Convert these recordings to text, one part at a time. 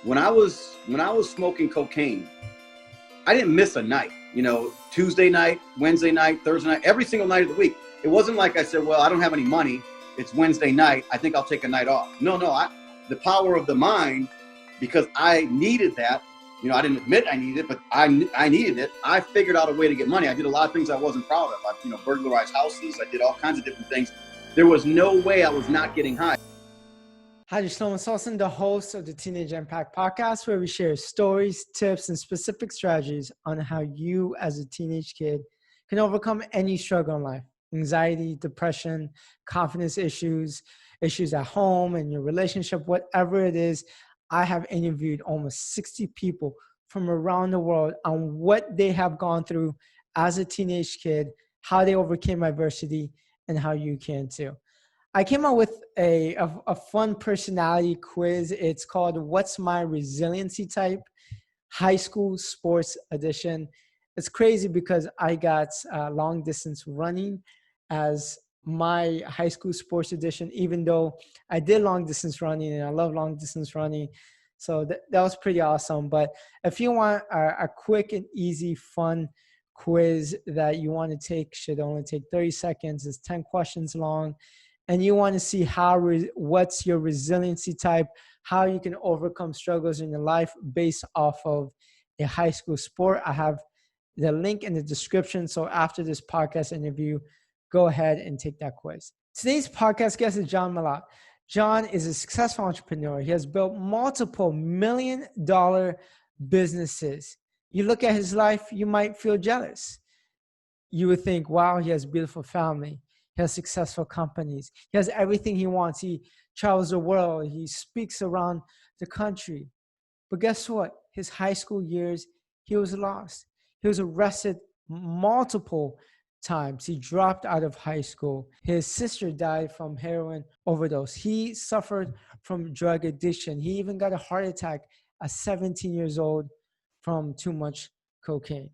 when I was smoking cocaine, I didn't miss a night. Tuesday night, Wednesday night, Thursday night, every single night of the week. It wasn't like I said, well, I don't have any money. It's Wednesday night. I think I'll take a night off. No, the power of the mind, because I needed that. I didn't admit I needed it, but I needed it. I figured out a way to get money. I did a lot of things I wasn't proud of. I burglarized houses. I did all kinds of different things. There was no way I was not getting high. Hi, Shelomo Solson, the host of the Teenage Impact Podcast, where we share stories, tips, and specific strategies on how you as a teenage kid can overcome any struggle in life. Anxiety, depression, confidence issues at home, and your relationship, whatever it is. I have interviewed almost 60 people from around the world on what they have gone through as a teenage kid, how they overcame adversity, and how you can too. I came up with a fun personality quiz. It's called What's My Resiliency Type? High School Sports Edition. It's crazy because I got long distance running as my high school sports edition, even though I did long distance running and I love long distance running. So that was pretty awesome. But if you want a quick and easy, fun quiz that you want to take, should only take 30 seconds. It's 10 questions long. And you want to see what's your resiliency type, how you can overcome struggles in your life based off of a high school sport. I have the link in the description. So after this podcast interview, go ahead and take that quiz. Today's podcast guest is John Malott. John is a successful entrepreneur. He has built multiple million-dollar businesses. You look at his life, you might feel jealous. You would think, wow, he has a beautiful family. He has successful companies. He has everything he wants. He travels the world. He speaks around the country. But guess what? His high school years, he was lost. He was arrested multiple times. He dropped out of high school. His sister died from heroin overdose. He suffered from drug addiction. He even got a heart attack at 17 years old from too much cocaine.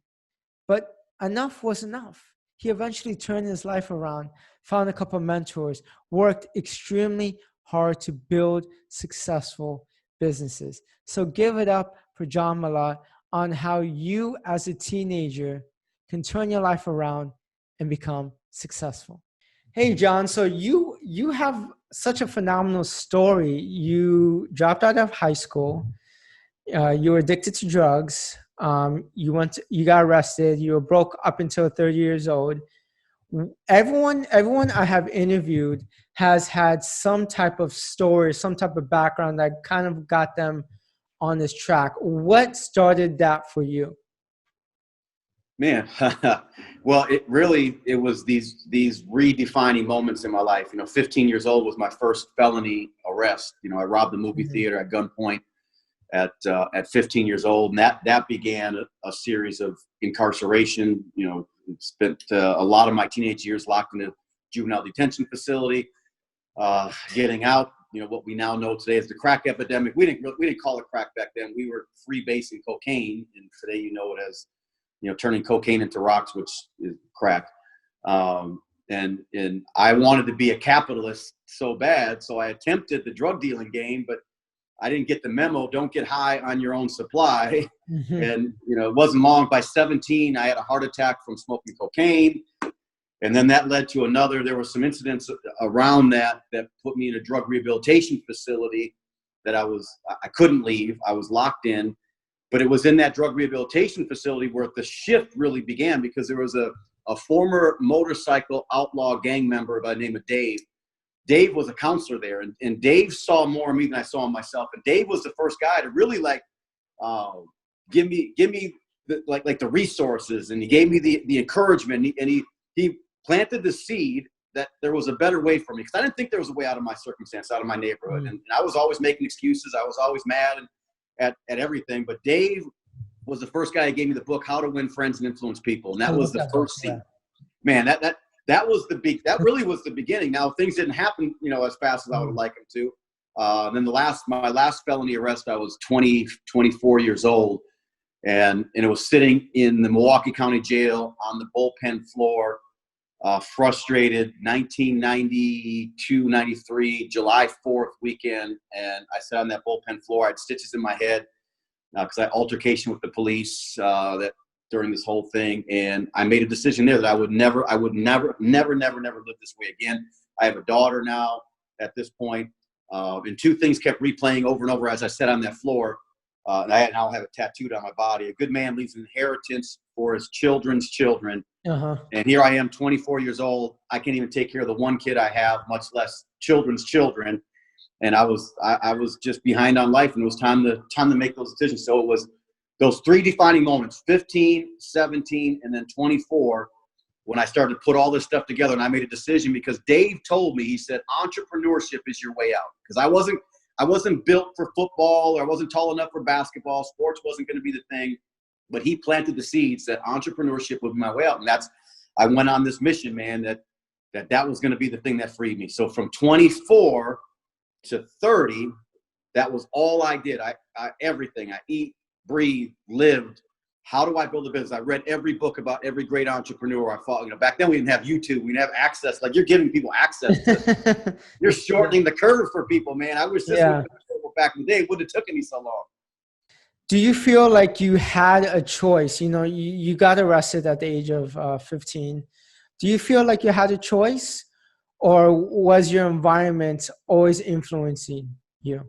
But enough was enough. He eventually turned his life around, found a couple of mentors, worked extremely hard to build successful businesses. So give it up for John Malott on how you as a teenager can turn your life around and become successful. Hey, John, so you have such a phenomenal story. You dropped out of high school. You were addicted to drugs. You got arrested. You were broke up until 30 years old. Everyone I have interviewed has had some type of story, some type of background that kind of got them on this track. What started that for you? Man, well, it was these redefining moments in my life. 15 years old was my first felony arrest. I robbed a movie theater at gunpoint at 15 years old, and that began a series of incarceration. Spent a lot of my teenage years locked in a juvenile detention facility. Getting out, what we now know today as the crack epidemic. We didn't call it crack back then. We were freebasing cocaine, and today it as turning cocaine into rocks, which is crack. And I wanted to be a capitalist so bad, so I attempted the drug dealing game, but I didn't get the memo. Don't get high on your own supply. Mm-hmm. And, it wasn't long. By 17, I had a heart attack from smoking cocaine. And then that led to another. There were some incidents around that put me in a drug rehabilitation facility that I couldn't leave. I was locked in. But it was in that drug rehabilitation facility where the shift really began, because there was a former motorcycle outlaw gang member by the name of Dave. Dave was a counselor there, and Dave saw more of me than I saw of myself. And Dave was the first guy to really give me the resources, and he gave me the encouragement, and he planted the seed that there was a better way for me, because I didn't think there was a way out of my circumstance, out of my neighborhood, and I was always making excuses. I was always mad at everything. But Dave was the first guy who gave me the book How to Win Friends and Influence People, and that was the first seed. Man, that really was the beginning. Now, things didn't happen, as fast as I would like them to. Then my last felony arrest, I was 24 years old, and it was sitting in the Milwaukee County Jail on the bullpen floor. frustrated, 1992, 93, July 4th weekend. And I sat on that bullpen floor. I had stitches in my head because I had altercation with the police that during this whole thing. And I made a decision there that I would never live this way again. I have a daughter now at this point. And two things kept replaying over and over as I sat on that floor. And I now have it tattooed on my body. A good man leaves an inheritance for his children's children. And here I am, 24 years old. I can't even take care of the one kid I have, much less children's children. And I was just behind on life, and it was time to make those decisions. So it was those three defining moments, 15, 17, and then 24, when I started to put all this stuff together. And I made a decision because Dave told me, he said, entrepreneurship is your way out. Because I wasn't built for football, or I wasn't tall enough for basketball. Sports wasn't going to be the thing. But he planted the seeds that entrepreneurship would be my way out. And I went on this mission, man, that was going to be the thing that freed me. So from 24 to 30, that was all I did. Everything. I eat, breathe, lived. How do I build a business? I read every book about every great entrepreneur I followed. Back then we didn't have YouTube. We didn't have access. Like, you're giving people access to you're shortening the curve for people, man. I wish this back in the day, it wouldn't have taken me so long. Do you feel like you had a choice? You got arrested at the age of 15. Do you feel like you had a choice, or was your environment always influencing you?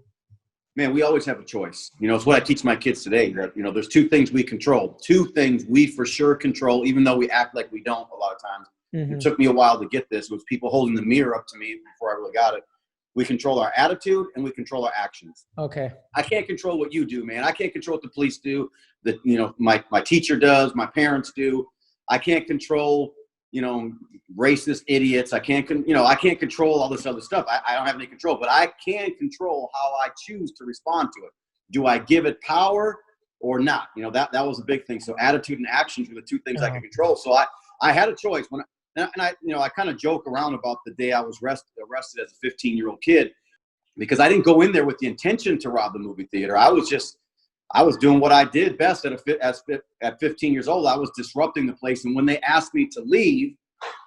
Man, we always have a choice. It's what I teach my kids today, that, there's two things we control. Two things we for sure control, even though we act like we don't a lot of times. It took me a while to get this. It was people holding the mirror up to me before I really got it. We control our attitude and we control our actions. Okay. I can't control what you do, man. I can't control what the police do, that, my teacher does, my parents do. I can't control, racist idiots. I can't control all this other stuff. I don't have any control, but I can control how I choose to respond to it. Do I give it power or not? That was a big thing. So attitude and actions were the two things I could control. So I had a choice I kind of joke around about the day I was arrested as a 15-year-old kid, because I didn't go in there with the intention to rob the movie theater. I was doing what I did best at 15 years old. I was disrupting the place. And when they asked me to leave,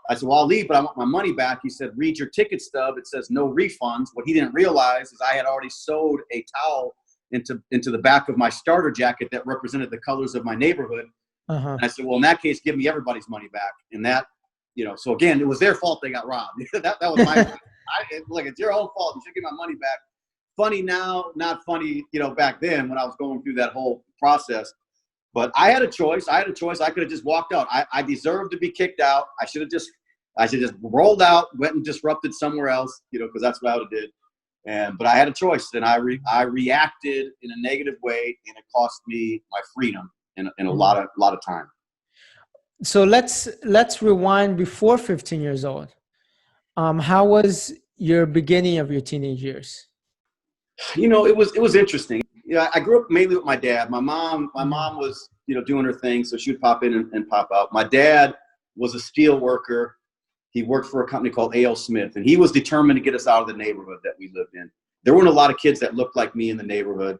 I said, well, I'll leave, but I want my money back. He said, read your ticket stub. It says no refunds. What he didn't realize is I had already sewed a towel into the back of my starter jacket that represented the colors of my neighborhood. And I said, well, in that case, give me everybody's money back. And that, so again, it was their fault they got robbed. that was my fault. Look, it's your own fault. You should get my money back. Funny now, not funny, back then when I was going through that whole process. But I had a choice. I could have just walked out. I deserved to be kicked out. I should have just rolled out, went and disrupted somewhere else, because that's what I would have did. But I had a choice, and I reacted in a negative way, and it cost me my freedom in a lot of time. So let's rewind before 15 years old. How was your beginning of your teenage years? It was interesting. I grew up mainly with my dad. My mom was, doing her thing, so she would pop in and pop out. My dad was a steel worker. He worked for a company called A.L. Smith, and he was determined to get us out of the neighborhood that we lived in. There weren't a lot of kids that looked like me in the neighborhood,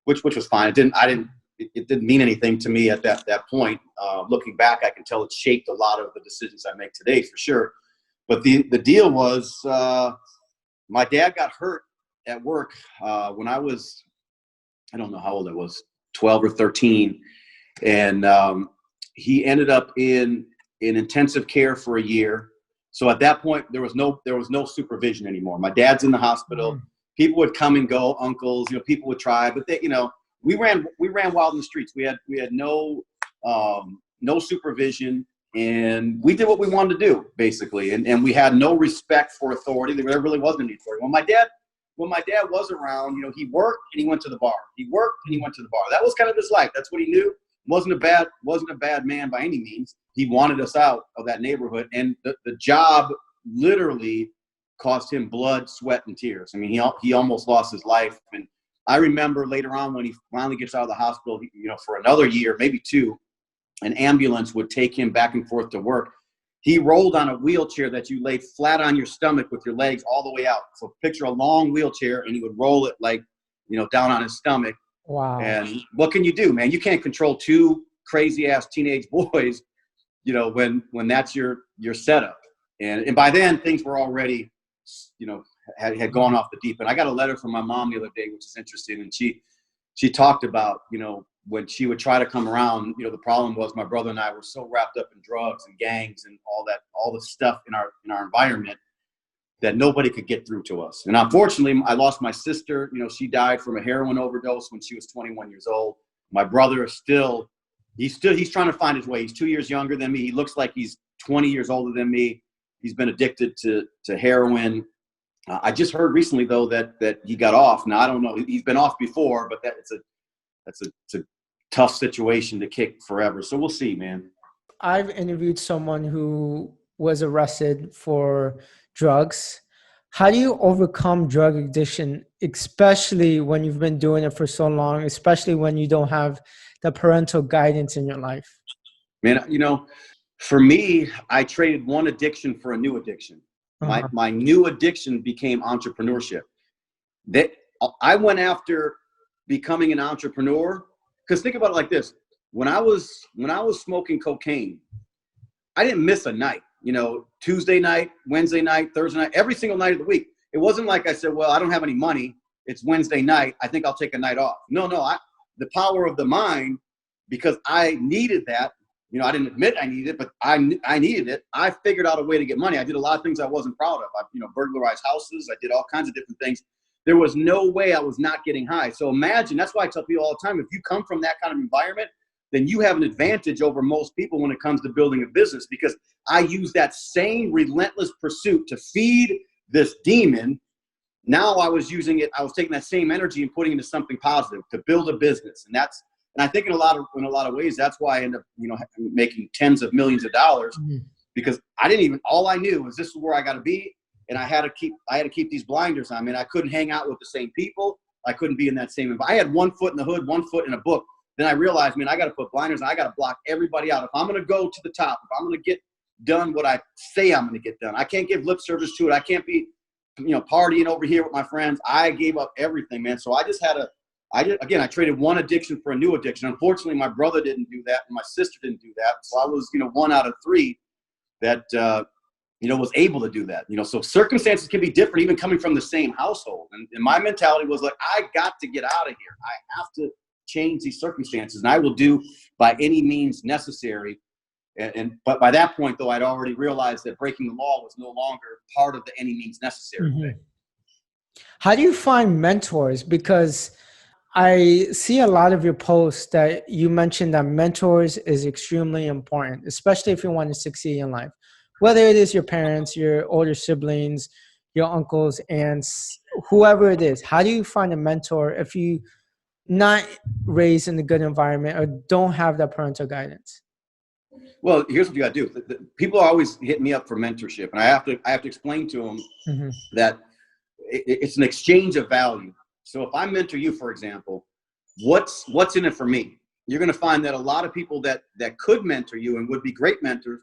which was fine. It didn't mean anything to me at that point. Looking back, I can tell it shaped a lot of the decisions I make today, for sure. But the deal was, my dad got hurt at work when I was, I don't know how old I was, 12 or 13. And he ended up in intensive care for a year. So at that point, there was no supervision anymore. My dad's in the hospital. People would come and go, uncles, people would try, but they, we ran wild in the streets. We had no supervision, and we did what we wanted to do, basically. And we had no respect for authority. There really wasn't any authority. When my dad was around, he worked and he went to the bar. He worked and he went to the bar. That was kind of his life. That's what he knew. Wasn't a bad man by any means. He wanted us out of that neighborhood, and the job literally cost him blood, sweat, and tears. I mean, he almost lost his life. And I remember later on when he finally gets out of the hospital, for another year, maybe two, an ambulance would take him back and forth to work. He rolled on a wheelchair that you laid flat on your stomach with your legs all the way out. So picture a long wheelchair, and he would roll it like, down on his stomach. Wow. And what can you do, man? You can't control two crazy ass teenage boys, when that's your setup. And by then things were already, had gone off the deep end. I got a letter from my mom the other day, which is interesting. And she talked about, when she would try to come around, the problem was my brother and I were so wrapped up in drugs and gangs and all the stuff in our environment that nobody could get through to us. And unfortunately, I lost my sister. She died from a heroin overdose when she was 21 years old. My brother is he's trying to find his way. He's 2 years younger than me. He looks like he's 20 years older than me. He's been addicted to heroin. I just heard recently though that he got off. Now I don't know. He's been off before, but that's a tough situation to kick forever. So we'll see, man. I've interviewed someone who was arrested for drugs. How do you overcome drug addiction, especially when you've been doing it for so long, especially when you don't have the parental guidance in your life? Man, for me, I traded one addiction for a new addiction. My new addiction became entrepreneurship. I went after becoming an entrepreneur because think about it like this. When I was smoking cocaine, I didn't miss a night. Tuesday night, Wednesday night, Thursday night, every single night of the week. It wasn't like I said, well, I don't have any money. It's Wednesday night. I think I'll take a night off. No, the power of the mind, because I needed that. I didn't admit I needed it, but I needed it. I figured out a way to get money. I did a lot of things I wasn't proud of. I, burglarized houses. I did all kinds of different things. There was no way I was not getting high. So imagine, that's why I tell people all the time, if you come from that kind of environment, then you have an advantage over most people when it comes to building a business, because I use that same relentless pursuit to feed this demon. Now I was taking that same energy and putting it into something positive to build a business. And I think in a lot of ways, that's why I end up, making tens of millions of dollars, because all I knew was this is where I got to be. And I had to keep these blinders on. I mean, I couldn't hang out with the same people. I couldn't be in that same environment. I had one foot in the hood, one foot in a book. Then I realized, man, I got to put blinders on. I got to block everybody out. If I'm going to go to the top, if I'm going to get done what I say I'm going to get done, I can't give lip service to it. I can't be, partying over here with my friends. I gave up everything, man. So I just had I traded one addiction for a new addiction. Unfortunately, my brother didn't do that, and my sister didn't do that. So I was, one out of three that, was able to do that. So circumstances can be different, even coming from the same household. And my mentality was like, I got to get out of here. I have to change these circumstances, and I will do by any means necessary. But by that point, though, I'd already realized that breaking the law was no longer part of the any means necessary thing. How do you find mentors? Because I see a lot of your posts that you mentioned that mentors is extremely important, especially if you want to succeed in life. Whether it is your parents, your older siblings, your uncles, aunts, whoever it is. How do you find a mentor if you not raised in a good environment or don't have that parental guidance? Well, here's what you got to do. People always hit me up for mentorship, and I have to explain to them that it's an exchange of value. So if I mentor you, for example, what's in it for me? You're going to find that a lot of people that could mentor you and would be great mentors,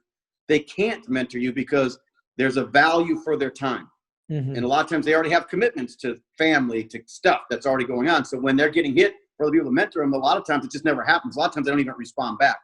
they can't mentor you because there's a value for their time. And a lot of times they already have commitments to family, to stuff that's already going on. So when they're getting hit for the people to mentor them, a lot of times it just never happens. A lot of times they don't even respond back.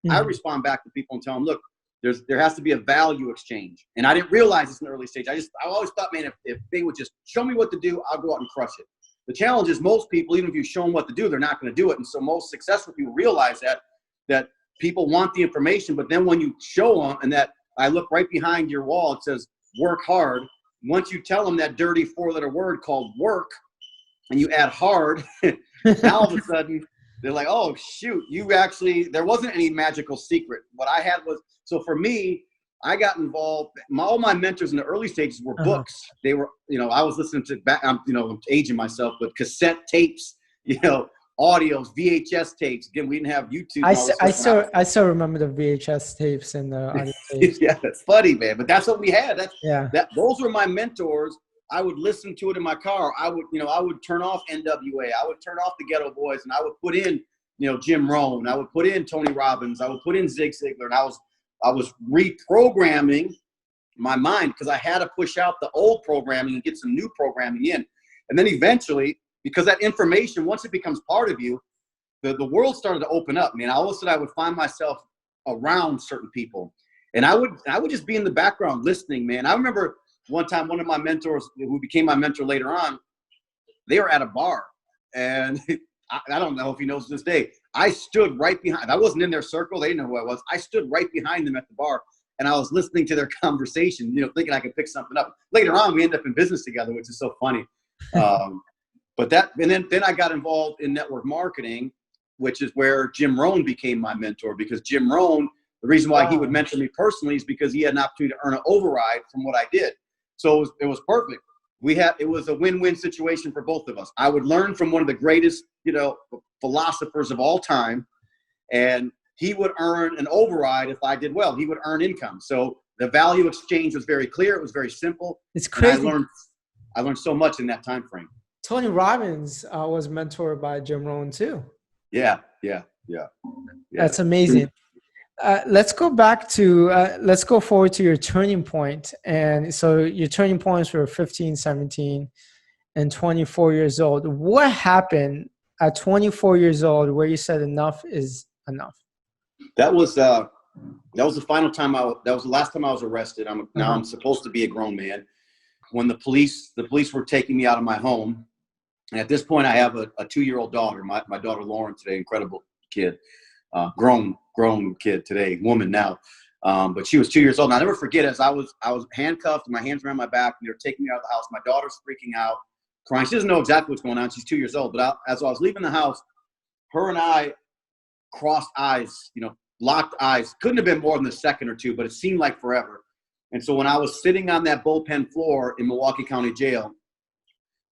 I respond back to people and tell them, look, there has to be a value exchange. And I didn't realize this in the early stage. I always thought, man, if they would just show me what to do, I'll go out and crush it. The challenge is most people, even if you show them what to do, they're not going to do it. And so most successful people realize that people want the information, but then when you show them, and that I look right behind your wall, it says work hard. Once you tell them that dirty 4-letter word called work and you add hard, now all of a sudden they're like, oh, shoot, there wasn't any magical secret. What I had was, so for me, I got involved. All my mentors in the early stages were books. They were, I was listening to, I'm aging myself, but cassette tapes, audios, VHS tapes. Again, we didn't have YouTube. I still remember the VHS tapes and the audio tapes. Yeah, that's funny, man. But that's what we had. Those were my mentors. I would listen to it in my car. I would turn off NWA. I would turn off the Ghetto Boys, and I would put in, Jim Rohn. I would put in Tony Robbins. I would put in Zig Ziglar, and I was reprogramming my mind because I had to push out the old programming and get some new programming in. And then eventually, because that information, once it becomes part of you, the world started to open up. I mean, all of a sudden I would find myself around certain people. And I would just be in the background listening, man. I remember one time, one of my mentors who became my mentor later on, they were at a bar, and I don't know if he knows to this day. I stood right behind. I wasn't in their circle. They didn't know who I was. I stood right behind them at the bar, and I was listening to their conversation, thinking I could pick something up. Later on, we ended up in business together, which is so funny. And then I got involved in network marketing, which is where Jim Rohn became my mentor, because Jim Rohn, the reason why he would mentor me personally is because he had an opportunity to earn an override from what I did. So it was perfect. It was a win-win situation for both of us. I would learn from one of the greatest, philosophers of all time, and he would earn an override if I did well. He would earn income. So the value exchange was very clear. It was very simple. It's crazy. I learned so much in that time frame. Tony Robbins was mentored by Jim Rohn too. Yeah. That's amazing. Let's go forward to your turning point. And so your turning points were 15, 17, and 24 years old. What happened at 24 years old where you said enough is enough? That was the final time that was the last time I was arrested. Now I'm supposed to be a grown man. When the police were taking me out of my home. And at this point I have a 2-year-old daughter, my daughter Lauren today, incredible kid, grown kid today, woman now. But she was 2 years old. And I'll never forget, as I was handcuffed, my hands around my back, and they were taking me out of the house. My daughter's freaking out, crying. She doesn't know exactly what's going on. She's 2 years old. But as I was leaving the house, her and I crossed eyes, locked eyes. Couldn't have been more than a second or two, but it seemed like forever. And so when I was sitting on that bullpen floor in Milwaukee County Jail,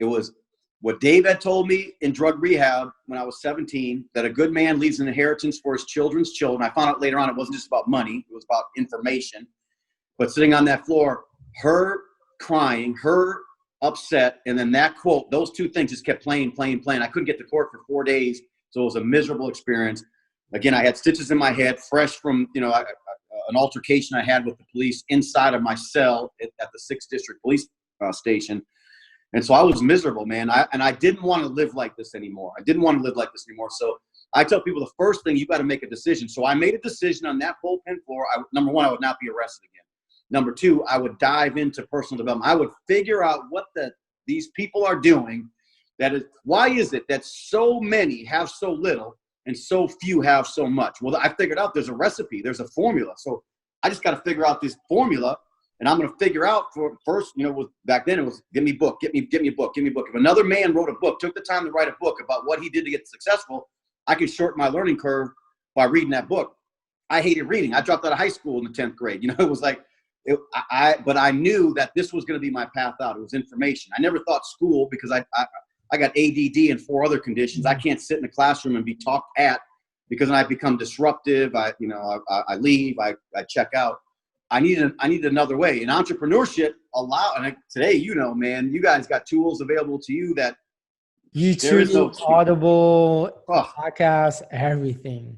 it was what Dave had told me in drug rehab when I was 17, that a good man leaves an inheritance for his children's children. I found out later on it wasn't just about money. It was about information. But sitting on that floor, her crying, her upset, and then that quote, those two things just kept playing. I couldn't get to court for 4 days, so it was a miserable experience. Again, I had stitches in my head, fresh from an altercation I had with the police inside of my cell at the 6th District Police Station. And so I was miserable, man. I didn't want to live like this anymore. So I tell people the first thing, you got to make a decision. So I made a decision on that bullpen floor. Number one, I would not be arrested again. Number two, I would dive into personal development. I would figure out what these people are doing. Why is it that so many have so little and so few have so much? Well, I figured out there's a recipe, there's a formula. So I just got to figure out this formula. And I'm going to figure out back then it was give me a book. If another man wrote a book, took the time to write a book about what he did to get successful, I could shorten my learning curve by reading that book. I hated reading. I dropped out of high school in the 10th grade. It was like, but I knew that this was going to be my path out. It was information. I never thought school, because I got ADD and 4 other conditions. I can't sit in a classroom and be talked at, because then I become disruptive. I leave, I check out. I need another way. In entrepreneurship, today, man, you guys got tools available to you that YouTube, Audible, podcasts, everything.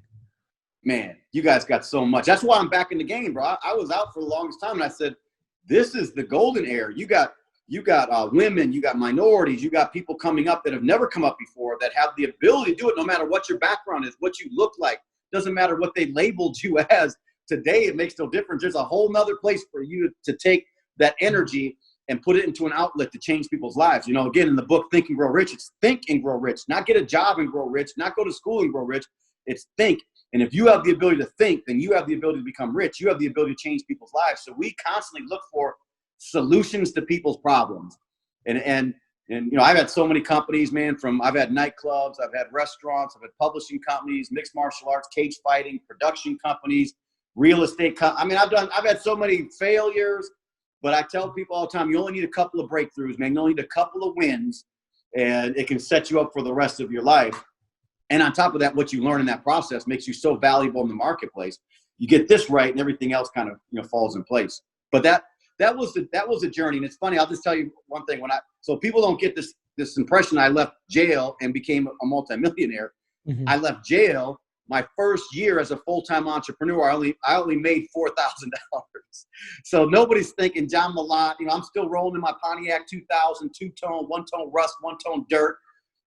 Man, you guys got so much. That's why I'm back in the game, bro. I was out for the longest time, and I said, this is the golden era. You got women, you got minorities, you got people coming up that have never come up before, that have the ability to do it no matter what your background is, what you look like. Doesn't matter what they labeled you as. Today, it makes no difference. There's a whole nother place for you to take that energy and put it into an outlet to change people's lives. Again, in the book, Think and Grow Rich, it's think and grow rich, not get a job and grow rich, not go to school and grow rich. It's think. And if you have the ability to think, then you have the ability to become rich. You have the ability to change people's lives. So we constantly look for solutions to people's problems. And I've had so many companies, man, I've had nightclubs, I've had restaurants, I've had publishing companies, mixed martial arts, cage fighting, production companies, real estate. I've had so many failures, but I tell people all the time, you only need a couple of breakthroughs, man. You only need a couple of wins, and it can set you up for the rest of your life. And on top of that, what you learn in that process makes you so valuable in the marketplace. You get this right, and everything else kind of falls in place. But that was a journey. And it's funny, I'll just tell you one thing. So people don't get this impression I left jail and became a multimillionaire. Mm-hmm. I left jail. My first year as a full-time entrepreneur, I only made $4,000. So nobody's thinking John Malott. I'm still rolling in my Pontiac 2000, 2-tone, 1-tone rust, 1-tone dirt,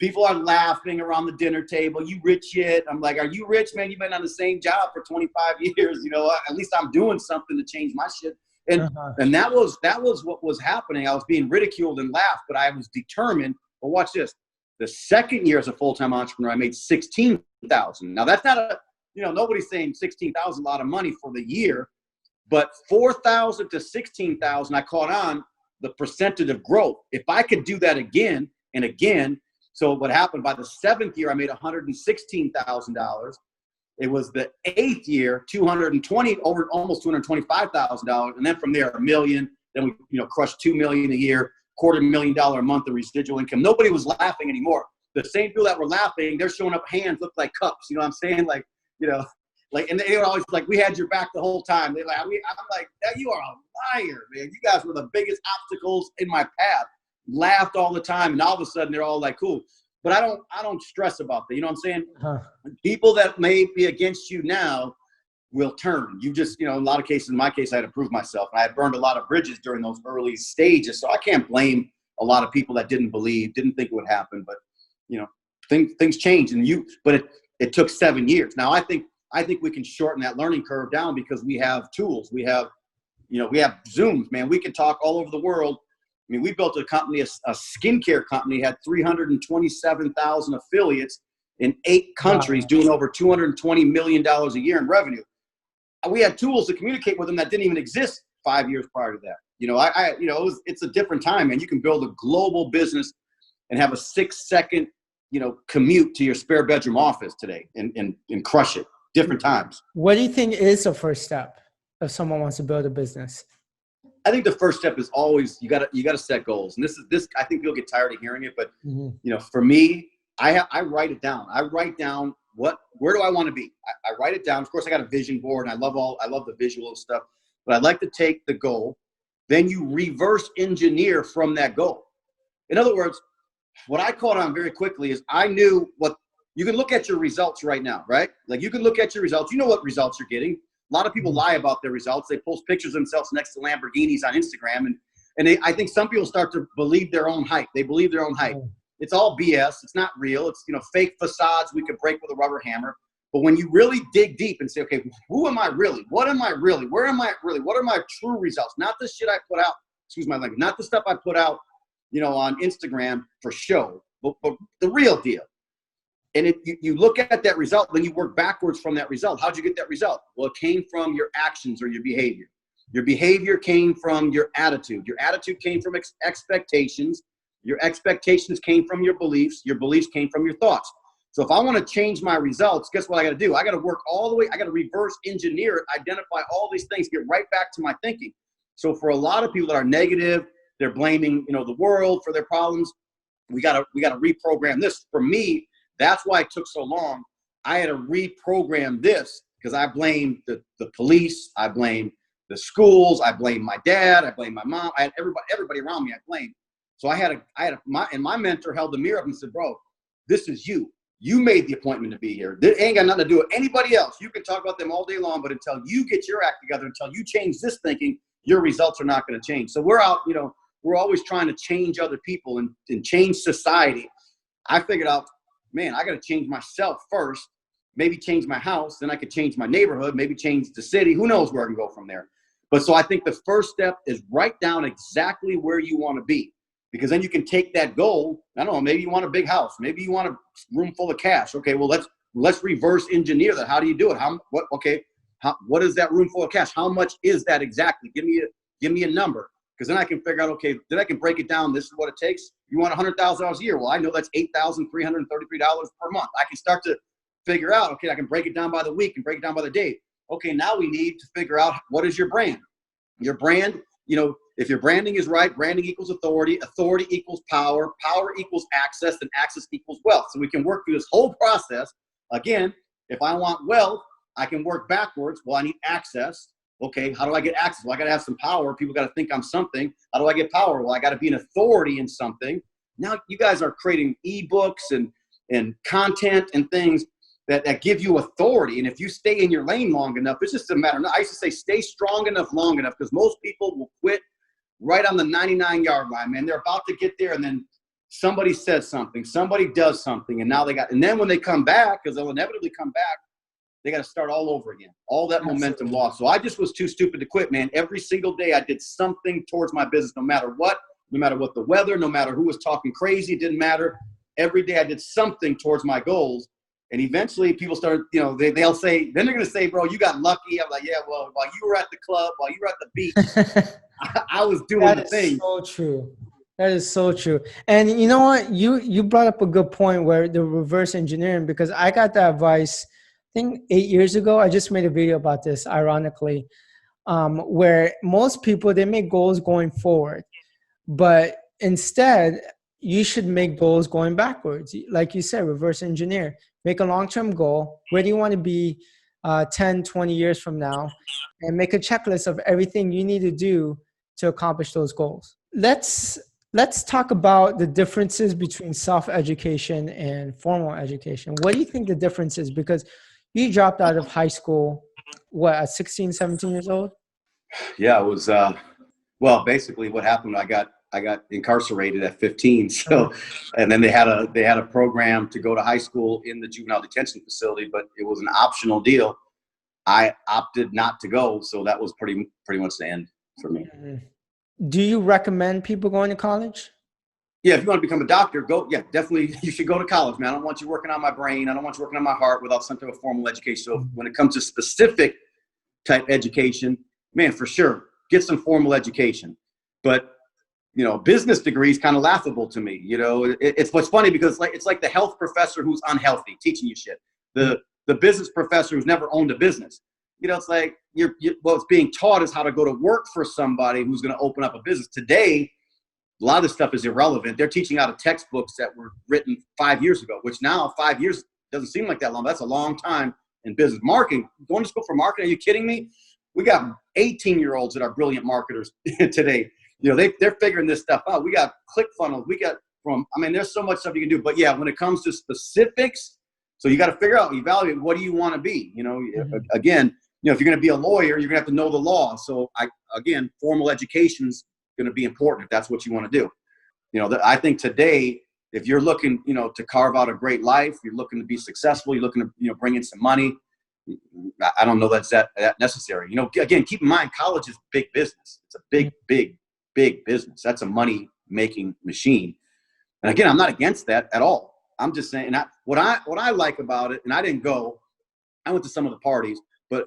People are laughing around the dinner table. You rich yet? I'm like, are you rich, man? You've been on the same job for 25 years. You know, at least I'm doing something to change my shit. And and that was what was happening. I was being ridiculed and laughed, but I was determined. But watch this. The second year as a full-time entrepreneur, I made $16,000. Now that's not a, you know, nobody's saying $16,000 a lot of money for the year, but 4,000 to 16,000, I caught on the percentage of growth. If I could do that again and again, so what happened by the seventh year, I made $116,000. It was the eighth year, over almost $225,000, and then from there, $1 million. Then we, you know, crushed $2 million a year, $250,000 a month of residual income. Nobody was laughing anymore. The same people that were laughing, they're showing up hands look like cups. You know what I'm saying? Like, you know, like, and they were always like, we had your back the whole time. They're like, I'm like, you are a liar, man. You guys were the biggest obstacles in my path. Laughed all the time, and all of a sudden they're all like, cool. But I don't stress about that. You know what I'm saying? People that may be against you now will turn. You just, you know, in a lot of cases, in my case, I had to prove myself. I had burned a lot of bridges during those early stages. So I can't blame a lot of people that didn't believe, didn't think it would happen. But, you know, things change. But it took 7 years. Now I think we can shorten that learning curve down because we have tools. We have Zooms, man. We can talk all over the world. I mean, we built a company, a skincare company, had 327,000 affiliates in 8 countries, doing over $220 million a year in revenue. We had tools to communicate with them that didn't even exist 5 years prior to that. You know, it's a different time, man. You can build a global business and have a 6-second, you know, commute to your spare bedroom office today and crush it. Different times. What do you think is the first step if someone wants to build a business? I think the first step is always you gotta set goals, and this I think you'll get tired of hearing it, but you know, for me, I write it down. I write down where do I want to be. I write it down. Of course, I got a vision board, and I love the visual stuff. But I'd like to take the goal, then you reverse engineer from that goal. In other words, what I caught on very quickly is I knew what you can look at your results right now, right? Like you can look at your results. You know what results you're getting. A lot of people lie about their results. They post pictures of themselves next to Lamborghinis on Instagram. And I think some people start to believe their own hype. They believe their own hype. It's all BS. It's not real. It's, you know, fake facades we could break with a rubber hammer. But when you really dig deep and say, okay, who am I really? What am I really? Where am I really? What are my true results? Not the shit I put out. Excuse my language. Not the stuff I put out, you know, on Instagram for show, but the real deal. And you look at that result, then you work backwards from that result. How'd you get that result? Well, it came from your actions or your behavior. Your behavior came from your attitude. Your attitude came from expectations. Your expectations came from your beliefs. Your beliefs came from your thoughts. So if I want to change my results, guess what I got to do? I got to work all the way. I got to reverse engineer it, identify all these things, get right back to my thinking. So for a lot of people that are negative, they're blaming, you know, the world for their problems. We got to reprogram this. For me, that's why it took so long. I had to reprogram this because I blamed the police. I blamed the schools. I blamed my dad. I blamed my mom. I had everybody around me I blamed. So my mentor held the mirror up and said, bro, this is you. You made the appointment to be here. This ain't got nothing to do with anybody else. You can talk about them all day long, but until you get your act together, until you change this thinking, your results are not going to change. So we're out, you know, we're always trying to change other people and change society. I figured out, man, I got to change myself first, maybe change my house, then I could change my neighborhood, maybe change the city. Who knows where I can go from there. But so I think the first step is write down exactly where you want to be, because then you can take that goal. I don't know, maybe you want a big house. Maybe you want a room full of cash. Okay, well, let's reverse engineer that. How do you do it? What is that room full of cash? How much is that exactly? Give me a number. Because then I can figure out, okay, then I can break it down. This is what it takes. You want $100,000 a year. Well, I know that's $8,333 per month. I can start to figure out, okay, I can break it down by the week and break it down by the day. Okay, now we need to figure out what is your brand. Your brand, you know, if your branding is right, branding equals authority. Authority equals power. Power equals access, and access equals wealth. So we can work through this whole process. Again, if I want wealth, I can work backwards. Well, I need access. Okay, how do I get access? Well, I got to have some power. People got to think I'm something. How do I get power? Well, I got to be an authority in something. Now you guys are creating ebooks and content and things that give you authority. And if you stay in your lane long enough, it's just a matter of, I used to say, stay strong enough long enough, because most people will quit right on the 99-yard line, man. They're about to get there, and then somebody says something, somebody does something, and now and then when they come back, because they'll inevitably come back, they got to start all over again. All that momentum lost. So I just was too stupid to quit, man. Every single day I did something towards my business, no matter what the weather, no matter who was talking crazy, it didn't matter. Every day I did something towards my goals. And eventually people started, they'll say, then they're going to say, bro, you got lucky. I'm like, yeah, well, while you were at the club, while you were at the beach, I was doing the thing. So true. That is so true. And you know what? You brought up a good point where the reverse engineering, because I got that advice, I think 8 years ago. I just made a video about this, ironically, where most people, they make goals going forward, but instead you should make goals going backwards. Like you said, reverse engineer, make a long-term goal. Where do you want to be 10, 20 years from now? And make a checklist of everything you need to do to accomplish those goals. Let's talk about the differences between self-education and formal education. What do you think the difference is? Because you dropped out of high school, what, at 16, 17 years old? Yeah, it was, well, basically what happened, I got incarcerated at 15. So, and then they had a program to go to high school in the juvenile detention facility, but it was an optional deal. I opted not to go. So that was pretty much the end for me. Do you recommend people going to college? Yeah, if you want to become a doctor, go. Yeah, definitely. You should go to college, man. I don't want you working on my brain. I don't want you working on my heart without some type of formal education. So when it comes to specific type education, man, for sure, get some formal education. But business degree is kind of laughable to me. It's what's funny because it's like the health professor who's unhealthy teaching you shit. The business professor who's never owned a business. It's like what's being taught is how to go to work for somebody who's going to open up a business. Today, a lot of this stuff is irrelevant. They're teaching out of textbooks that were written 5 years ago, which now 5 years doesn't seem like that long. That's a long time in business. Marketing, going to school for marketing, are you kidding me? We got 18-year-olds that are brilliant marketers today. They're figuring this stuff out. We got ClickFunnels. There's so much stuff you can do. But yeah, when it comes to specifics, so you got to figure out, evaluate, what do you want to be? Again, if you're going to be a lawyer, you're going to have to know the law. So formal education is going to be important if that's what you want to do. I think today, if you're looking, to carve out a great life, you're looking to be successful, you're looking to, bring in some money. I don't know that's that necessary. Again, keep in mind, college is big business. It's a big business. That's a money making machine. And again, I'm not against that at all. I'm just saying what I like about it, and I didn't go, I went to some of the parties, but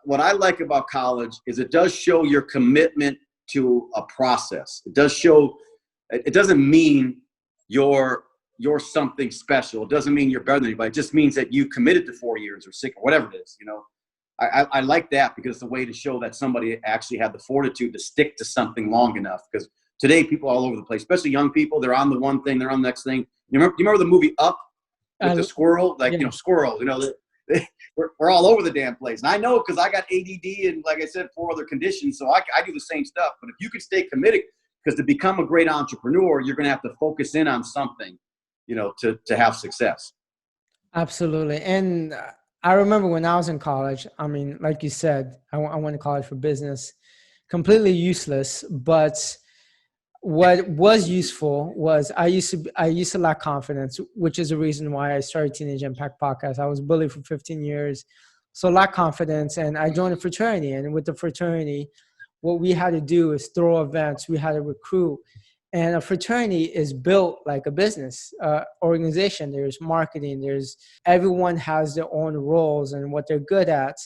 what I like about college is it does show your commitment to a process. It does show, it doesn't mean you're something special. It doesn't mean you're better than anybody. It just means that you committed to 4 years or 6 or whatever it is. I like that because it's a way to show that somebody actually had the fortitude to stick to something long enough. Because today people are all over the place, especially young people. They're on the one thing, they're on the next thing. You remember the movie Up with the squirrel? Squirrels, we're all over the damn place. And I know because I got ADD and, like I said, 4 other conditions. So I do the same stuff. But if you can stay committed, because to become a great entrepreneur, you're going to have to focus in on something, to have success. Absolutely. And I remember when I was in college, like you said, I went to college for business, completely useless. But what was useful was I used to lack confidence, which is the reason why I started Teenage Impact Podcast. I was bullied for 15 years, so lack confidence, and I joined a fraternity. And with the fraternity, what we had to do is throw events. We had to recruit. And a fraternity is built like a business organization. There's marketing. Everyone has their own roles and what they're good at.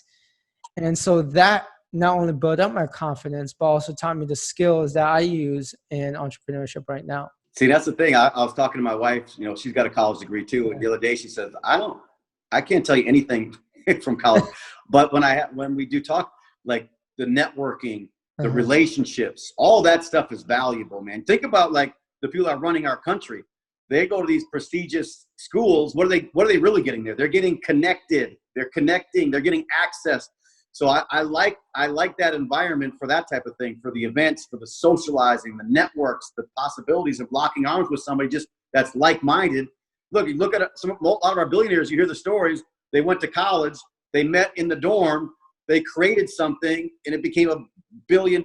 And so that not only built up my confidence, but also taught me the skills that I use in entrepreneurship right now. See, that's the thing. I was talking to my wife, she's got a college degree too. And the other day she says, I can't tell you anything from college, but when we do talk, like the networking, the relationships, all that stuff is valuable, man. Think about like the people that are running our country. They go to these prestigious schools. What are they really getting there? They're getting connected. They're connecting. They're getting access. So I like that environment for that type of thing, for the events, for the socializing, the networks, the possibilities of locking arms with somebody just that's like-minded. Look, you look at a lot of our billionaires, you hear the stories. They went to college, they met in the dorm, they created something, and it became $1 billion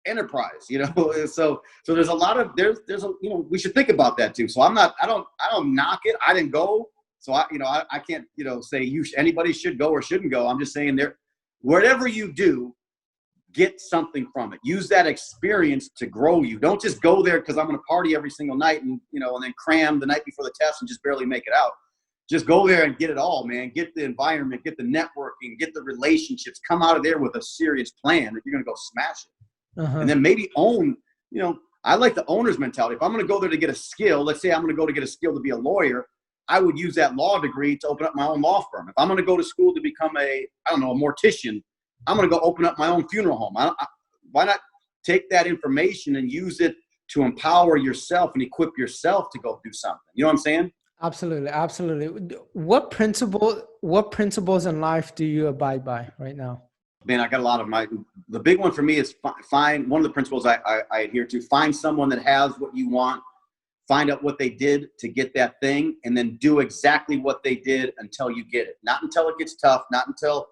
enterprise, you know. So there's a lot of there's a, you know, we should think about that too. So I don't knock it. I didn't go, so I can't, you know, say anybody should go or shouldn't go. I'm just saying whatever you do, get something from it. Use that experience to grow you. Don't just go there because I'm going to party every single night and, you know, and then cram the night before the test and just barely make it out. Just go there and get it all, man. Get the environment, get the networking, get the relationships. Come out of there with a serious plan that you're going to go smash it. And then maybe own, you know, I like the owner's mentality. If I'm going to go there to get a skill, let's say I'm going to go to get a skill to be a lawyer, I would use that law degree to open up my own law firm. If I'm going to go to school to become a mortician, I'm going to go open up my own funeral home. Why not take that information and use it to empower yourself and equip yourself to go do something? You know what I'm saying? Absolutely. Absolutely. What principles in life do you abide by right now? Man, I got a lot of the big one for me is find one of the principles I adhere to. Find someone that has what you want, find out what they did to get that thing, and then do exactly what they did until you get it. Not until it gets tough, not until,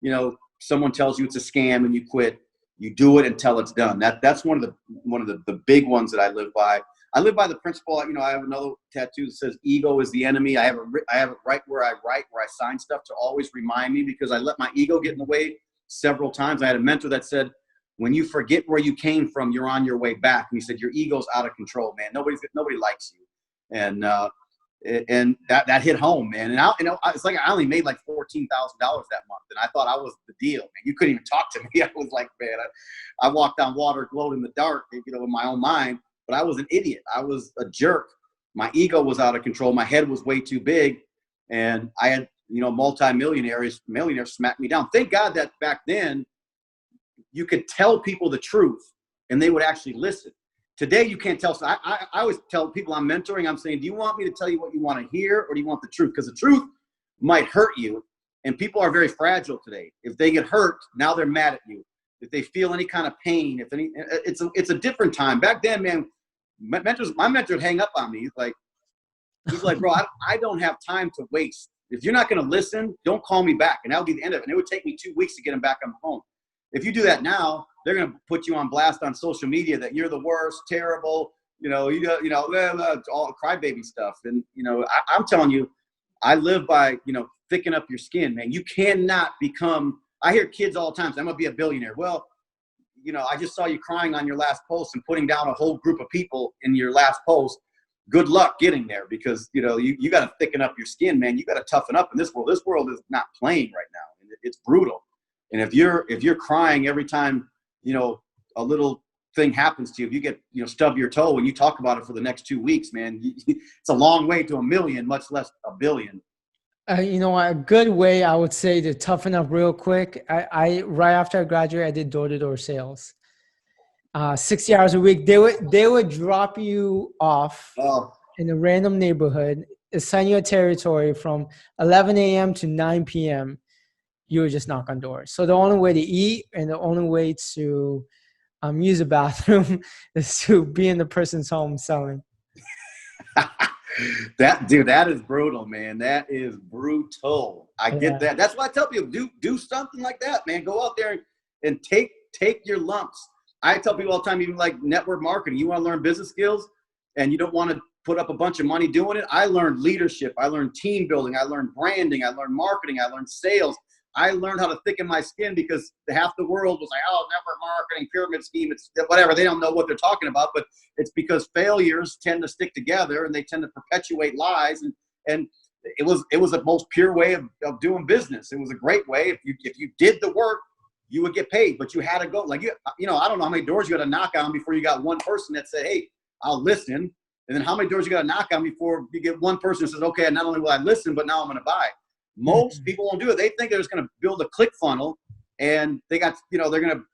you know, someone tells you it's a scam and you quit. You do it until it's done. That's one of the big ones that I live by. I live by the principle, you know, I have another tattoo that says ego is the enemy. I have it right where I sign stuff to always remind me, because I let my ego get in the way several times. I had a mentor that said, when you forget where you came from, you're on your way back. And he said, your ego's out of control, man. Nobody likes you. And that hit home, man. And it's like I only made like $14,000 that month, and I thought I was the deal, man. You couldn't even talk to me. I was like, man, I walked on water, glowed in the dark, you know, in my own mind. But I was an idiot. I was a jerk. My ego was out of control. My head was way too big, and I had, you know, millionaires smack me down. Thank God that back then you could tell people the truth and they would actually listen. Today you can't tell. So I always tell people I'm mentoring, I'm saying, do you want me to tell you what you want to hear, or do you want the truth? Because the truth might hurt you, and people are very fragile today. If they get hurt, now they're mad at you. If they feel any kind of pain, it's a different time. Back then, man, my mentor would hang up on me. He's like, bro, I don't have time to waste. If you're not going to listen, don't call me back. And that'll be the end of it. And it would take me 2 weeks to get him back on the phone. If you do that now, they're going to put you on blast on social media that you're the worst, terrible, all crybaby stuff. And, you know, I'm telling you, I live by, you know, thicken up your skin, man. You cannot become, I hear kids all the time say, I'm going to be a billionaire. Well, you know, I just saw you crying on your last post and putting down a whole group of people in your last post. Good luck getting there, because, you know, you got to thicken up your skin, man. You got to toughen up in this world. This world is not playing right now. It's brutal. And if you're crying every time, you know, a little thing happens to you, if you get, you know, stub your toe and you talk about it for the next 2 weeks, man, it's a long way to a million, much less a billion. You know, a good way I would say to toughen up real quick. I right after I graduated, I did door-to-door sales. 60 hours a week. They would drop you off in a random neighborhood, assign you a territory from 11 a.m. to 9 p.m. You would just knock on doors. So the only way to eat and the only way to use a bathroom is to be in the person's home selling. That is brutal, man. That is brutal. I get that. That's why I tell people, do something like that, man. Go out there and take your lumps. I tell people all the time, even like network marketing, you want to learn business skills and you don't want to put up a bunch of money doing it. I learned leadership. I learned team building. I learned branding. I learned marketing. I learned sales. I learned how to thicken my skin, because half the world was like, oh, network marketing, pyramid scheme, it's whatever. They don't know what they're talking about, but it's because failures tend to stick together and they tend to perpetuate lies. And it was the most pure way of doing business. It was a great way. If you did the work, you would get paid, but you had to go. Like, you know, I don't know how many doors you got to knock on before you got one person that said, hey, I'll listen. And then how many doors you got to knock on before you get one person who says, okay, not only will I listen, but now I'm going to buy. Most people won't do it. They think they're just going to build a click funnel, and they got, you know, they're going to,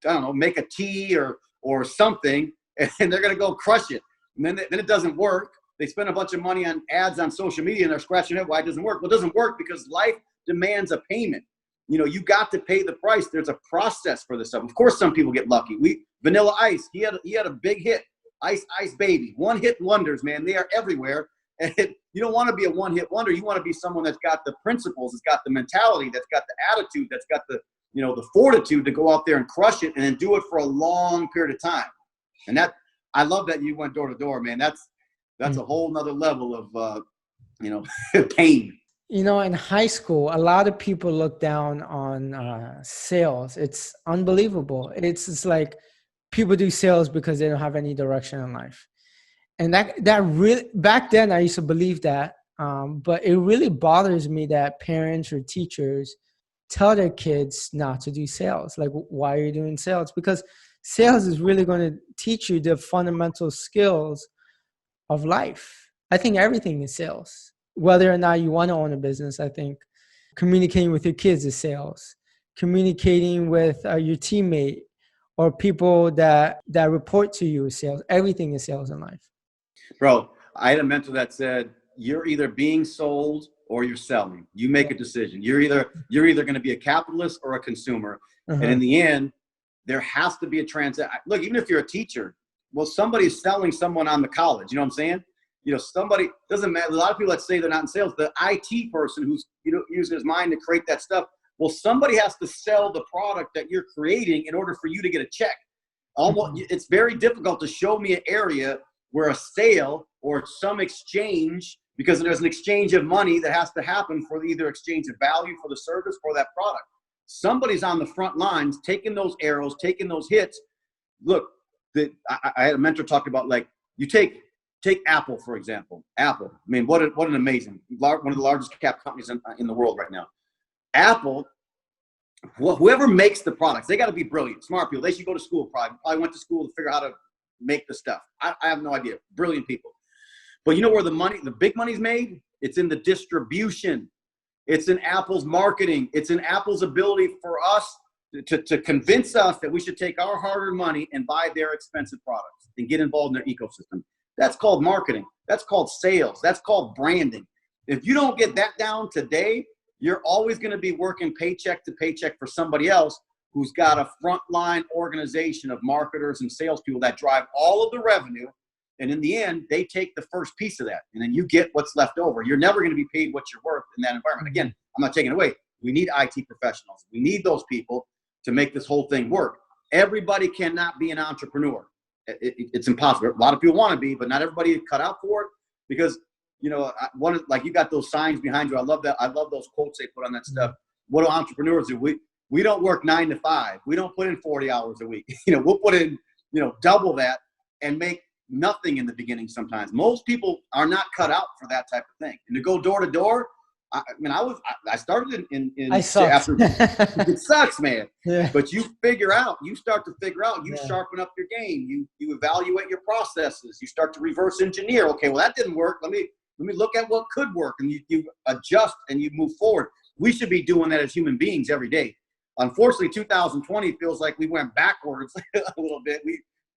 I don't know, make a tea or something, and they're going to go crush it. And then it doesn't work. They spend a bunch of money on ads on social media, and they're scratching it. Why it doesn't work? Well, it doesn't work because life demands a payment. You know, you got to pay the price. There's a process for this stuff. Of course, some people get lucky. Vanilla Ice, he had a big hit. Ice Baby, one hit wonders, man. They are everywhere. And you don't want to be a one hit wonder. You want to be someone that's got the principles, that's got the mentality, that's got the attitude, that's got the the fortitude to go out there and crush it and then do it for a long period of time. And I love that you went door to door, man. That's a whole nother level of, pain. In high school, a lot of people look down on sales. It's unbelievable. It's like people do sales because they don't have any direction in life. And that really, back then I used to believe that. But it really bothers me that parents or teachers tell their kids not to do sales. Like, why are you doing sales? Because sales is really going to teach you the fundamental skills of life. I think everything is sales. Whether or not you want to own a business, I think communicating with your kids is sales. Communicating with your teammate or people that report to you is sales. Everything is sales in life. Bro, I had a mentor that said, you're either being sold or you're selling. You make a decision. You're either going to be a capitalist or a consumer. And in the end, there has to be a transaction. Look, even if you're a teacher, well, somebody's selling someone on the college. You know what I'm saying? Somebody, doesn't matter. A lot of people that say they're not in sales, the IT person who's, using his mind to create that stuff. Well, somebody has to sell the product that you're creating in order for you to get a check. It's very difficult to show me an area where a sale or some exchange, because there's an exchange of money that has to happen for either exchange of value for the service or that product. Somebody's on the front lines taking those arrows, taking those hits. Look, I had a mentor talk about, like, you take Apple, for example. Apple, I mean, what an amazing, one of the largest cap companies in the world right now. Apple, whoever makes the products, they got to be brilliant, smart people. They should go to school, probably went to school to figure out how to make the stuff. I have no idea. Brilliant people. But you know where the big money's made? It's in the distribution. It's in Apple's marketing. It's in Apple's ability for us to convince us that we should take our hard-earned money and buy their expensive products and get involved in their ecosystem. That's called marketing. That's called sales. That's called branding. If you don't get that down today, you're always going to be working paycheck to paycheck for somebody else who's got a frontline organization of marketers and salespeople that drive all of the revenue. And in the end, they take the first piece of that, and then you get what's left over. You're never going to be paid what you're worth in that environment. Again, I'm not taking it away. We need IT professionals. We need those people to make this whole thing work. Everybody cannot be an entrepreneur. It's impossible. A lot of people want to be, but not everybody is cut out for it, because, like, you got those signs behind you. I love that. I love those quotes they put on that stuff. What do entrepreneurs do? We don't work 9 to 5. We don't put in 40 hours a week. We'll put in, double that and make nothing in the beginning. Sometimes most people are not cut out for that type of thing. And to go door to door, I started in I suck. after it sucks, man. Yeah. But you start to figure out, you sharpen up your game, you evaluate your processes, you start to reverse engineer. Okay, well, that didn't work. Let me look at what could work, and you adjust and you move forward. We should be doing that as human beings every day. Unfortunately, 2020 feels like we went backwards a little bit.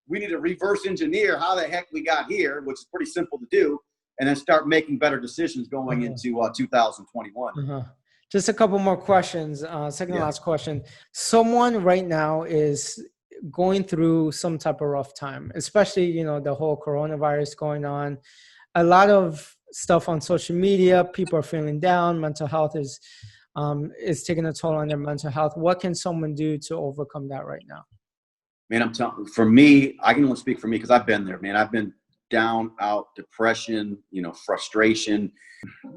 We need to reverse engineer how the heck we got here, which is pretty simple to do, and then start making better decisions going into 2021. Just a couple more questions. Second to last question. Someone right now is going through some type of rough time, especially, the whole coronavirus going on. A lot of stuff on social media, people are feeling down. Mental health is taking a toll on their mental health. What can someone do to overcome that right now? Man, I'm telling you, for me, I can only speak for me because I've been there, man. I've been down, out, depression, frustration.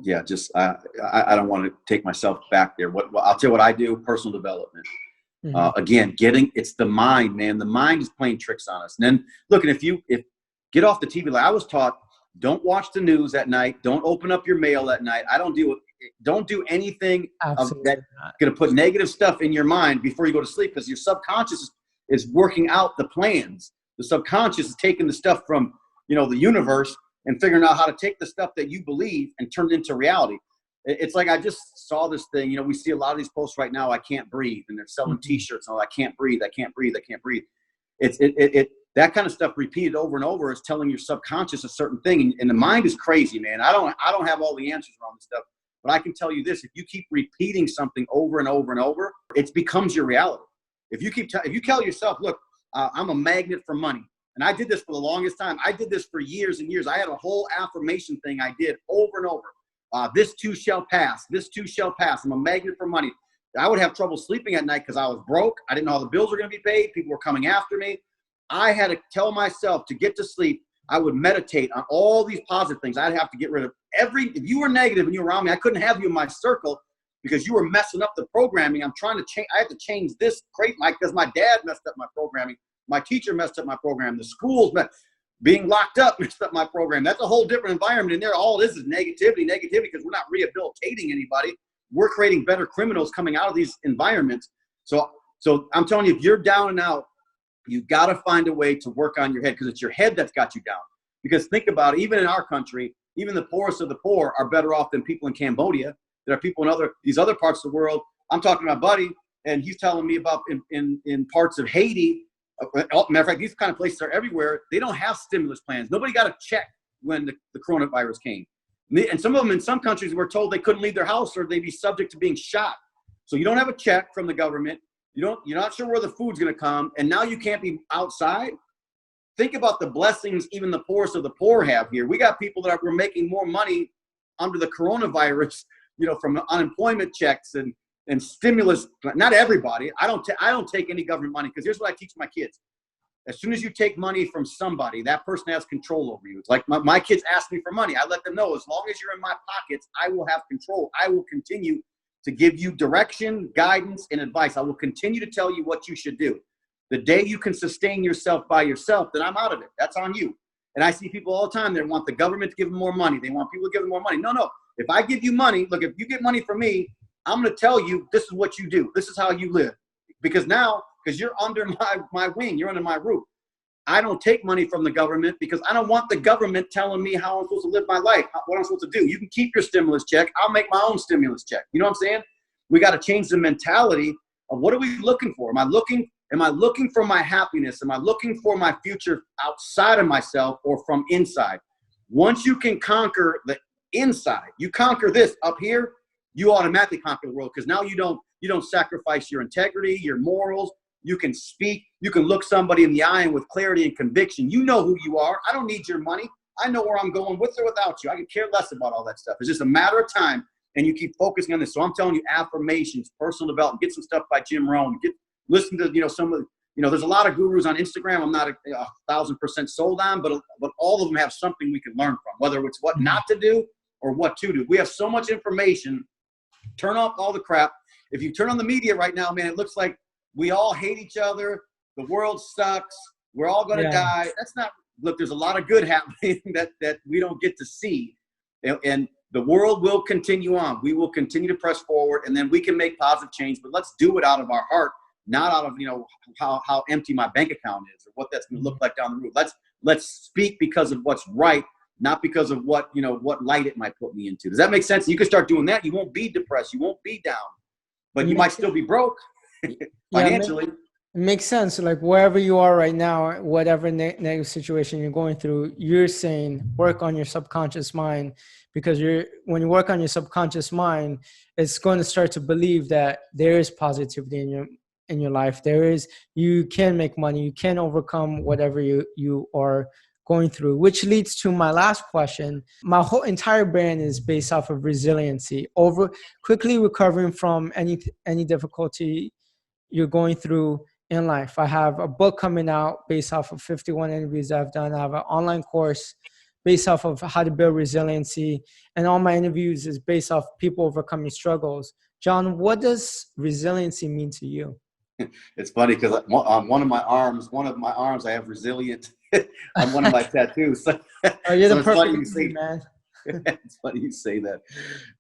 Yeah, just I don't want to take myself back there. I'll tell you what I do: personal development. Again, it's the mind, man. The mind is playing tricks on us. And then look, and if get off the TV. Like I was taught, don't watch the news at night. Don't open up your mail at night. Don't do anything that's going to put negative stuff in your mind before you go to sleep, because your subconscious is working out the plans. The subconscious is taking the stuff from, the universe and figuring out how to take the stuff that you believe and turn it into reality. It's like, I just saw this thing, we see a lot of these posts right now, I can't breathe. And they're selling t-shirts. I can't breathe. I can't breathe. I can't breathe. That kind of stuff repeated over and over is telling your subconscious a certain thing. And the mind is crazy, man. I don't have all the answers around this stuff, but I can tell you this: if you keep repeating something over and over and over, it becomes your reality. If you tell yourself, look, I'm a magnet for money. And I did this for the longest time. I did this for years and years. I had a whole affirmation thing I did over and over. This too shall pass. This too shall pass. I'm a magnet for money. I would have trouble sleeping at night because I was broke. I didn't know how the bills were going to be paid. People were coming after me. I had to tell myself to get to sleep. I would meditate on all these positive things. I'd have to get rid of if you were negative and you were around me, I couldn't have you in my circle because you were messing up the programming. I'm trying to change. I had to change this because my dad messed up my programming. My teacher messed up my program. The schools being locked up messed up my program. That's a whole different environment in there. All this is negativity because we're not rehabilitating anybody. We're creating better criminals coming out of these environments. So I'm telling you, if you're down and out, you got to find a way to work on your head because it's your head that's got you down. Because think about it, even in our country, even the poorest of the poor are better off than people in Cambodia. There are people in these other parts of the world. I'm talking to my buddy, and he's telling me about in parts of Haiti. Matter of fact, these kind of places are everywhere. They don't have stimulus plans. Nobody got a check when the coronavirus came. And some of them in some countries were told they couldn't leave their house or they'd be subject to being shot. So you don't have a check from the government. You're not sure where the food's going to come. And now you can't be outside. Think about the blessings even the poorest of the poor have here. We got people that were making more money under the coronavirus, from unemployment checks and stimulus. Not everybody. I don't take any government money because here's what I teach my kids. As soon as you take money from somebody, that person has control over you. It's like my kids ask me for money. I let them know as long as you're in my pockets, I will have control. I will continue to give you direction, guidance, and advice. I will continue to tell you what you should do. The day you can sustain yourself by yourself, then I'm out of it. That's on you. And I see people all the time, they want the government to give them more money. They want people to give them more money. No. If I give you money, look, if you get money from me, I'm going to tell you this is what you do. This is how you live. Because you're under my wing, you're under my roof. I don't take money from the government because I don't want the government telling me how I'm supposed to live my life, what I'm supposed to do. You can keep your stimulus check. I'll make my own stimulus check. You know what I'm saying? We got to change the mentality of what are we looking for? Am I looking for my happiness? Am I looking for my future outside of myself or from inside? Once you can conquer the inside, you conquer this up here, you automatically conquer the world because now you don't sacrifice your integrity, your morals. You can speak. You can look somebody in the eye and with clarity and conviction. You know who you are. I don't need your money. I know where I'm going with or without you. I could care less about all that stuff. It's just a matter of time, and you keep focusing on this. So I'm telling you, affirmations, personal development. Get some stuff by Jim Rohn. Listen to some of there's a lot of gurus on Instagram. I'm not 1,000% sold on, but all of them have something we can learn from. Whether it's what not to do or what to do. We have so much information. Turn off all the crap. If you turn on the media right now, man, it looks like we all hate each other. The world sucks. We're all going to die. That's not, look, there's a lot of good happening that we don't get to see. And the world will continue on. We will continue to press forward, and then we can make positive change. But let's do it out of our heart, not out of, how empty my bank account is or what that's going to look like down the road. Let's speak because of what's right, not because of what light it might put me into. Does that make sense? You can start doing that. You won't be depressed. You won't be down, but you might still be broke. Financially. It makes sense. Like wherever you are right now, whatever negative situation you're going through, you're saying work on your subconscious mind because when you work on your subconscious mind, it's going to start to believe that there is positivity in your life. You can make money. You can overcome whatever you are going through, which leads to my last question. My whole entire brand is based off of resiliency, quickly recovering from any difficulty you're going through in life. I have a book coming out based off of 51 interviews I've done. I have an online course based off of how to build resiliency. And all my interviews is based off people overcoming struggles. John, what does resiliency mean to you? It's funny because on one of my arms, I have resilient on one of my tattoos. Oh, you're the perfect man. It's funny you say that.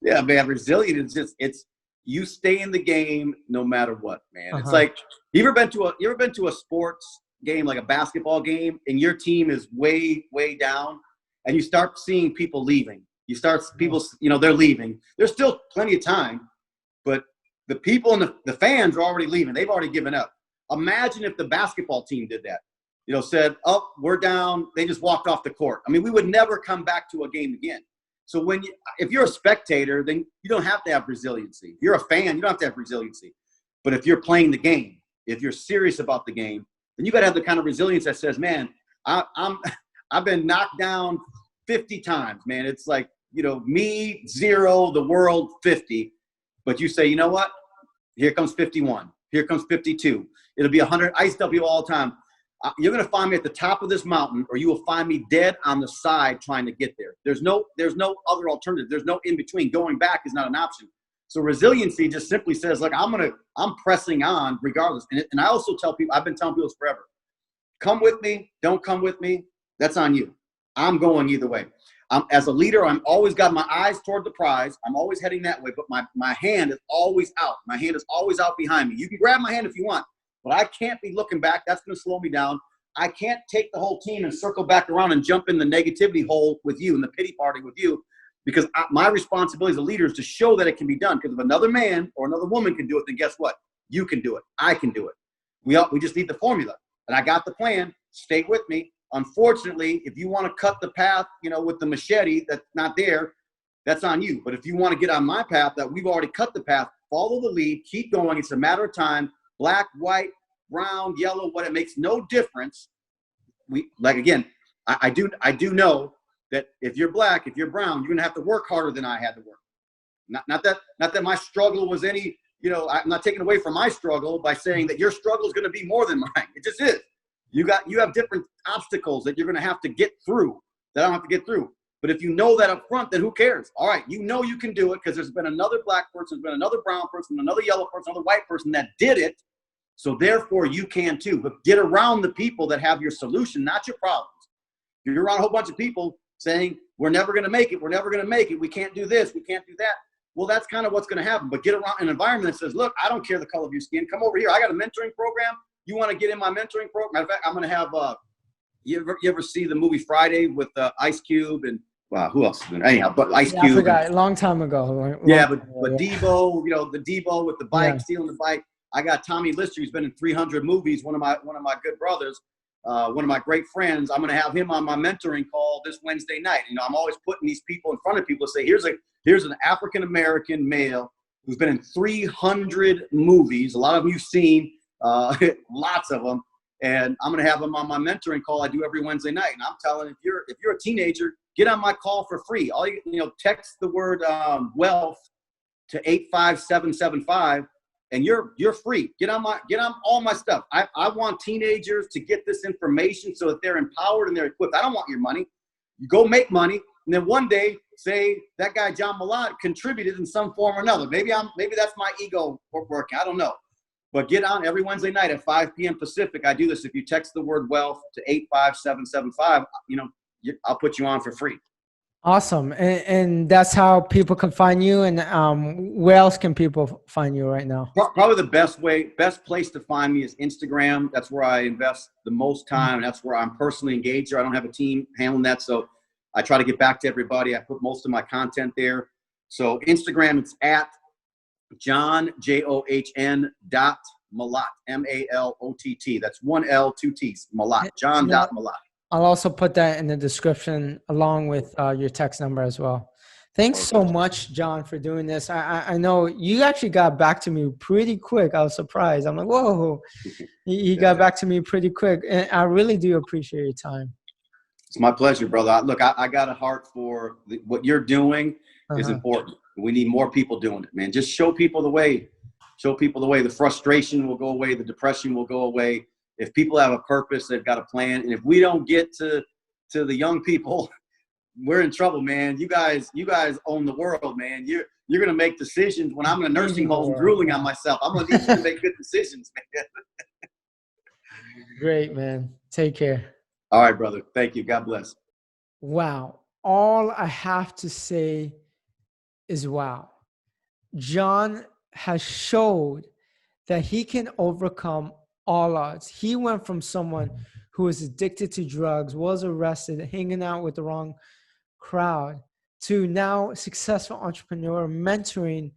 Yeah, man, resilient is just, you stay in the game no matter what, man. It's like, you ever been to a sports game, like a basketball game, and your team is way, way down, and you start seeing people leaving. They're leaving. There's still plenty of time, but the people and the fans are already leaving. They've already given up. Imagine if the basketball team did that. Said, oh, we're down. They just walked off the court. I mean, we would never come back to a game again. So if you're a spectator, then you don't have to have resiliency. If you're a fan, you don't have to have resiliency. But if you're playing the game, if you're serious about the game, then you got to have the kind of resilience that says, man, I've been knocked down 50 times, man. It's like, me 0, the world 50. But you say, you know what? Here comes 51. Here comes 52. It'll be 100. ICW all the time. You're going to find me at the top of this mountain, or you will find me dead on the side trying to get there. There's no other alternative. There's no in between. Going back is not an option. So resiliency just simply says, like, I'm pressing on regardless. And I also tell people, I've been telling people this forever, come with me, don't come with me. That's on you. I'm going either way. As a leader, I'm always got my eyes toward the prize. I'm always heading that way, but my hand is always out. My hand is always out behind me. You can grab my hand if you want, but I can't be looking back. That's going to slow me down. I can't take the whole team and circle back around and jump in the negativity hole with you and the pity party with you, because my responsibility as a leader is to show that it can be done. Because if another man or another woman can do it, then guess what? You can do it. I can do it. We just need the formula. And I got the plan. Stay with me. Unfortunately, if you want to cut the path, with the machete that's not there, that's on you. But if you want to get on my path that we've already cut the path, follow the lead, keep going. It's a matter of time. Black, white, brown, yellow, what, it makes no difference. I do know that if you're black, if you're brown, you're going to have to work harder than I had to work. Not that my struggle was any, I'm not taking away from my struggle by saying that your struggle is going to be more than mine. It just is. You have different obstacles that you're going to have to get through that I don't have to get through. But if you know that up front, then who cares? All right, you can do it because there's been another black person, there's been another brown person, another yellow person, another white person that did it. So therefore you can too. But get around the people that have your solution, not your problems. If you're around a whole bunch of people saying, we're never going to make it, we can't do this, we can't do that. Well, that's kind of what's going to happen. But get around an environment that says, look, I don't care the color of your skin. Come over here. I got a mentoring program. You want to get in my mentoring program? Matter of fact, I'm going to have, you ever see the movie Friday with Ice Cube and, who else? Anyhow, but Ice Cube. I forgot, a long time ago. But Debo, the Debo with the bike, stealing the bike. I got Tommy Lister, who's been in 300 movies, one of my good brothers, one of my great friends. I'm going to have him on my mentoring call this Wednesday night. I'm always putting these people in front of people to say, here's an African-American male who's been in 300 movies. A lot of them you've seen, lots of them. And I'm going to have him on my mentoring call I do every Wednesday night. And I'm telling, if you're a teenager, get on my call for free. All text the word wealth to 85775. And you're free. Get on all my stuff. I want teenagers to get this information so that they're empowered and they're equipped. I don't want your money. You go make money, and then one day say that guy John Malott contributed in some form or another. Maybe that's my ego working. I don't know. But get on every Wednesday night at 5 p.m. Pacific. I do this. If you text the word wealth to 85775, I'll put you on for free. Awesome. And that's how people can find you. And where else can people find you right now? Probably the best place to find me is Instagram. That's where I invest the most time. That's where I'm personally engaged. I don't have a team handling that. So I try to get back to everybody. I put most of my content there. So Instagram, it's at John, JOHN Malott, MALOTT. That's 1 L, 2 T's. Malott, John.Malott. I'll also put that in the description along with your text number as well. Thanks so much, John, for doing this. I know you actually got back to me pretty quick. I was surprised. I'm like, whoa, you got back to me pretty quick. And I really do appreciate your time. It's my pleasure, brother. Look, I got a heart for what you're doing is important. We need more people doing it, man. Just show people the way. Show people the way. The frustration will go away. The depression will go away. If people have a purpose, they've got a plan. And if we don't get to the young people, we're in trouble, man. You guys own the world, man. You're going to make decisions when I'm in a nursing home drooling on myself. I'm going to need you to make good decisions, man. Great, man. Take care. All right, brother. Thank you. God bless. Wow. All I have to say is wow. John has showed that he can overcome all odds. He went from someone who was addicted to drugs, was arrested, hanging out with the wrong crowd, to now a successful entrepreneur, mentoring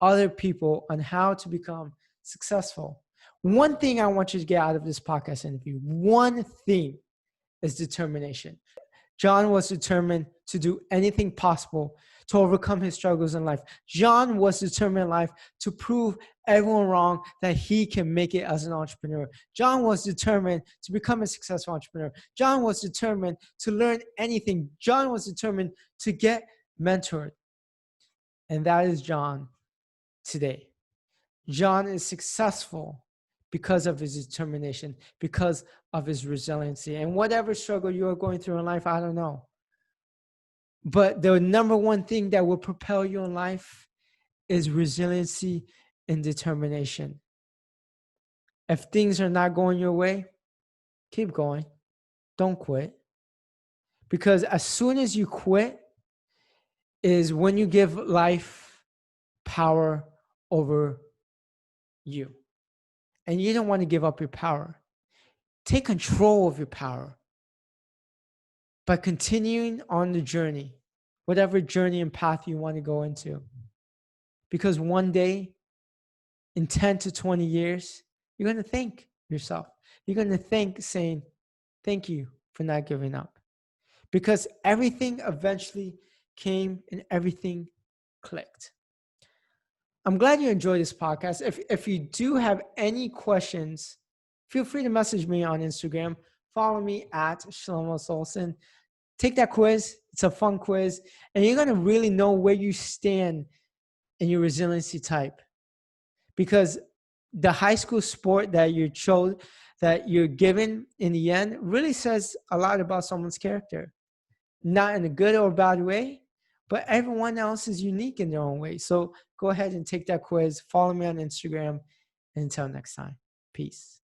other people on how to become successful. One thing I want you to get out of this podcast interview, one thing, is determination. John was determined to do anything possible to overcome his struggles in life. John was determined in life to prove everyone wrong that he can make it as an entrepreneur. John was determined to become a successful entrepreneur. John was determined to learn anything. John was determined to get mentored. And that is John today. John is successful because of his determination, because of his resiliency. And whatever struggle you are going through in life, I don't know. But the number one thing that will propel you in life is resiliency and determination. If things are not going your way, keep going. Don't quit. Because as soon as you quit is when you give life power over you. And you don't want to give up your power. Take control of your power by continuing on the journey, whatever journey and path you want to go into. Because one day, in 10 to 20 years, you're going to thank yourself. You're going to thank saying, thank you for not giving up. Because everything eventually came and everything clicked. I'm glad you enjoyed this podcast. If you do have any questions, feel free to message me on Instagram. Follow me at Shelomo Solson. Take that quiz. It's a fun quiz. And you're going to really know where you stand in your resiliency type. Because the high school sport that you chose, that you're given in the end, really says a lot about someone's character. Not in a good or bad way, but everyone else is unique in their own way. So go ahead and take that quiz. Follow me on Instagram. And until next time, peace.